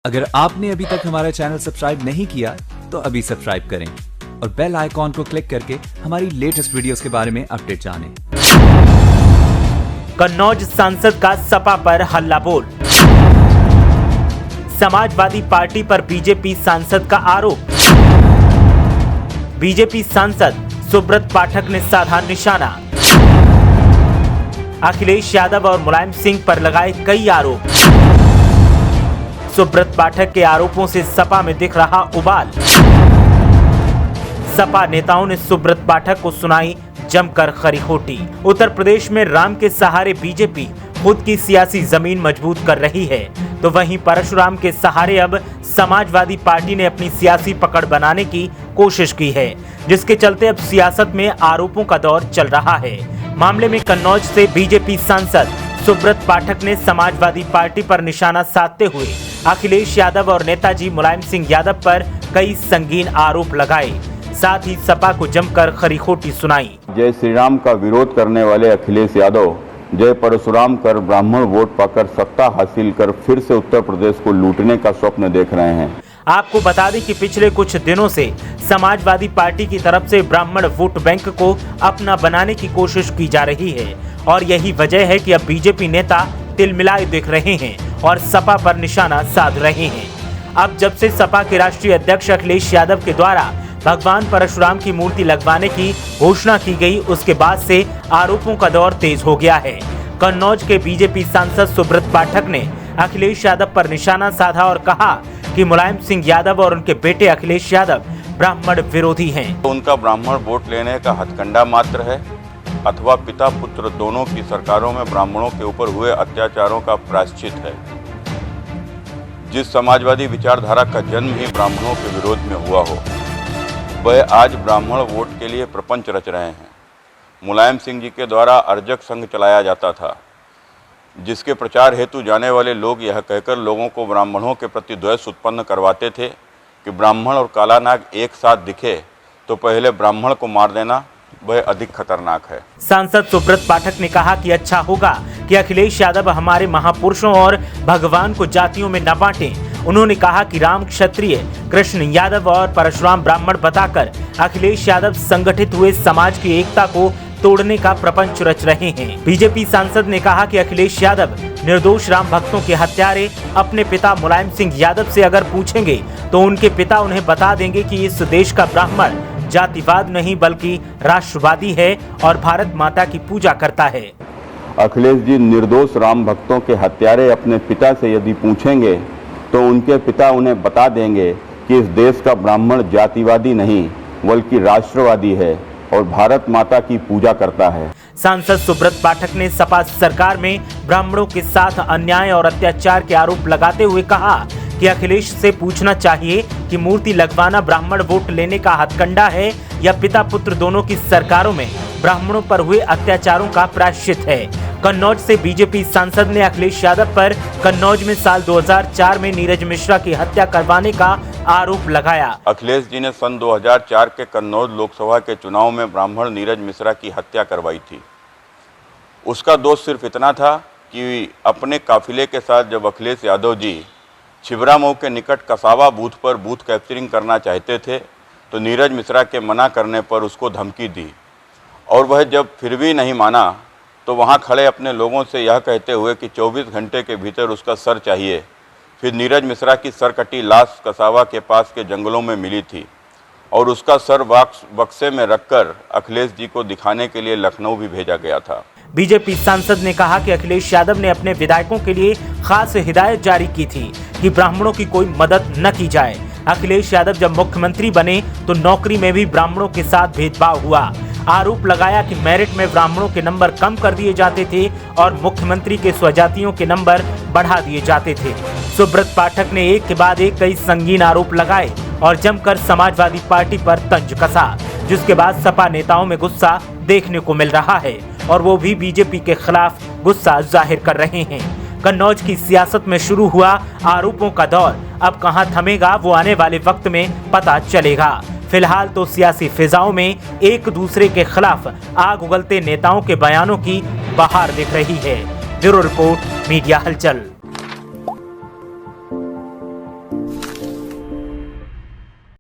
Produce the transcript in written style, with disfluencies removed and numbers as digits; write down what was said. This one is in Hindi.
अगर आपने अभी तक हमारा चैनल सब्सक्राइब नहीं किया तो अभी सब्सक्राइब करें और बेल आइकॉन को क्लिक करके हमारी लेटेस्ट वीडियोस के बारे में अपडेट जानें। कन्नौज सांसद का सपा पर हल्ला बोल। समाजवादी पार्टी पर बीजेपी सांसद का आरोप। बीजेपी सांसद सुब्रत पाठक ने साधा निशाना। अखिलेश यादव और मुलायम सिंह पर लगाए कई आरोप। सुब्रत पाठक के आरोपों से सपा में दिख रहा उबाल। सपा नेताओं ने सुब्रत पाठक को सुनाई जमकर खरी-खोटी। उत्तर प्रदेश में राम के सहारे बीजेपी खुद की सियासी जमीन मजबूत कर रही है, तो वहीं परशुराम के सहारे अब समाजवादी पार्टी ने अपनी सियासी पकड़ बनाने की कोशिश की है, जिसके चलते अब सियासत में आरोपों का दौर चल रहा है। मामले में कन्नौज से बीजेपी सांसद सुब्रत पाठक ने समाजवादी पार्टी पर निशाना साधते हुए अखिलेश यादव और नेताजी मुलायम सिंह यादव पर कई संगीन आरोप लगाए, साथ ही सपा को जमकर खरी-खोटी सुनाई। जय श्री राम का विरोध करने वाले अखिलेश यादव जय परशुराम कर ब्राह्मण वोट पाकर सत्ता हासिल कर फिर से उत्तर प्रदेश को लूटने का स्वप्न देख रहे हैं। आपको बता दें कि पिछले कुछ दिनों से समाजवादी पार्टी की तरफ से ब्राह्मण वोट बैंक को अपना बनाने की कोशिश की जा रही है और यही वजह है कि अब बीजेपी नेता तिलमिलाए दिख रहे हैं और सपा पर निशाना साध रहे हैं। अब जब से सपा के राष्ट्रीय अध्यक्ष अखिलेश यादव के द्वारा भगवान परशुराम की मूर्ति लगवाने की घोषणा की गई, उसके बाद से आरोपों का दौर तेज हो गया है। कन्नौज के बीजेपी सांसद सुब्रत पाठक ने अखिलेश यादव पर निशाना साधा और कहा कि मुलायम सिंह यादव और उनके बेटे अखिलेश यादव ब्राह्मण विरोधी हैं। उनका ब्राह्मण वोट लेने का हथकंडा मात्र है अथवा पिता पुत्र दोनों की सरकारों में ब्राह्मणों के ऊपर हुए अत्याचारों का प्रायश्चित है। जिस समाजवादी विचारधारा का जन्म ही ब्राह्मणों के विरोध में हुआ हो, वह आज ब्राह्मण वोट के लिए प्रपंच रच रहे हैं। मुलायम सिंह जी के द्वारा अर्जक संघ चलाया जाता था, जिसके प्रचार हेतु जाने वाले लोग यह कहकर लोगों को ब्राह्मणों के प्रति द्वेष उत्पन्न करवाते थे कि ब्राह्मण और काला नाग एक साथ दिखे तो पहले ब्राह्मण को मार देना वह अधिक खतरनाक है। सांसद सुब्रत पाठक ने कहा कि अच्छा होगा कि अखिलेश यादव हमारे महापुरुषों और भगवान को जातियों में न बांटें। उन्होंने कहा कि राम क्षत्रिय, कृष्ण यादव और परशुराम ब्राह्मण बताकर अखिलेश यादव संगठित हुए समाज की एकता को तोड़ने का प्रपंच रच रहे हैं। बीजेपी सांसद ने कहा कि अखिलेश यादव निर्दोष राम भक्तों के हत्यारे अपने पिता मुलायम सिंह यादव से अगर पूछेंगे तो उनके पिता उन्हें बता देंगे कि इस देश का ब्राह्मण जातिवाद नहीं बल्कि राष्ट्रवादी है और भारत माता की पूजा करता है। अखिलेश जी निर्दोष राम भक्तों के हत्यारे अपने पिता से यदि पूछेंगे तो उनके पिता उन्हें बता देंगे कि इस देश का ब्राह्मण जातिवादी नहीं बल्कि राष्ट्रवादी है और भारत माता की पूजा करता है। सांसद सुब्रत पाठक ने सपा सरकार में ब्राह्मणों के साथ अन्याय और अत्याचार के आरोप लगाते हुए कहा कि अखिलेश से पूछना चाहिए कि मूर्ति लगवाना ब्राह्मण वोट लेने का हथकंडा है या पिता पुत्र दोनों की सरकारों में ब्राह्मणों पर हुए अत्याचारों का प्रायश्चित है। कन्नौज से बीजेपी सांसद ने अखिलेश यादव पर कन्नौज में साल 2004 में नीरज मिश्रा की हत्या करवाने का आरोप लगाया। अखिलेश जी ने सन 2004 के कन्नौज लोकसभा के चुनाव में ब्राह्मण नीरज मिश्रा की हत्या करवाई थी। उसका दोष सिर्फ इतना था कि अपने काफिले के साथ जब अखिलेश यादव जी छिबरामऊ के निकट कसावा बूथ पर बूथ कैप्चरिंग करना चाहते थे तो नीरज मिश्रा के मना करने पर उसको धमकी दी और वह जब फिर भी नहीं माना तो वहां खड़े अपने लोगों से यह कहते हुए कि 24 घंटे के भीतर उसका सर चाहिए। फिर नीरज मिश्रा की सर कटी लाश कसावा के पास के जंगलों में मिली थी और उसका सर बक्से में रखकर अखिलेश जी को दिखाने के लिए लखनऊ भी भेजा गया था। बीजेपी सांसद ने कहा कि अखिलेश यादव ने अपने विधायकों के लिए खास हिदायत जारी की थी कि ब्राह्मणों की कोई मदद न की जाए। अखिलेश यादव जब मुख्यमंत्री बने तो नौकरी में भी ब्राह्मणों के साथ भेदभाव हुआ। आरोप लगाया कि मेरिट में ब्राह्मणों के नंबर कम कर दिए जाते थे और मुख्यमंत्री के स्वजातियों के नंबर बढ़ा दिए जाते थे। सुब्रत पाठक ने एक के बाद एक कई संगीन आरोप लगाए और जमकर समाजवादी पार्टी पर तंज कसा, जिसके बाद सपा नेताओं में गुस्सा देखने को मिल रहा है और वो भी बीजेपी के खिलाफ गुस्सा जाहिर कर रहे हैं। कन्नौज की सियासत में शुरू हुआ आरोपों का दौर अब कहां थमेगा वो आने वाले वक्त में पता चलेगा। फिलहाल तो सियासी फिजाओं में एक दूसरे के खिलाफ आग उगलते नेताओं के बयानों की बहार दिख रही है। ब्यूरो रिपोर्ट, मीडिया हलचल।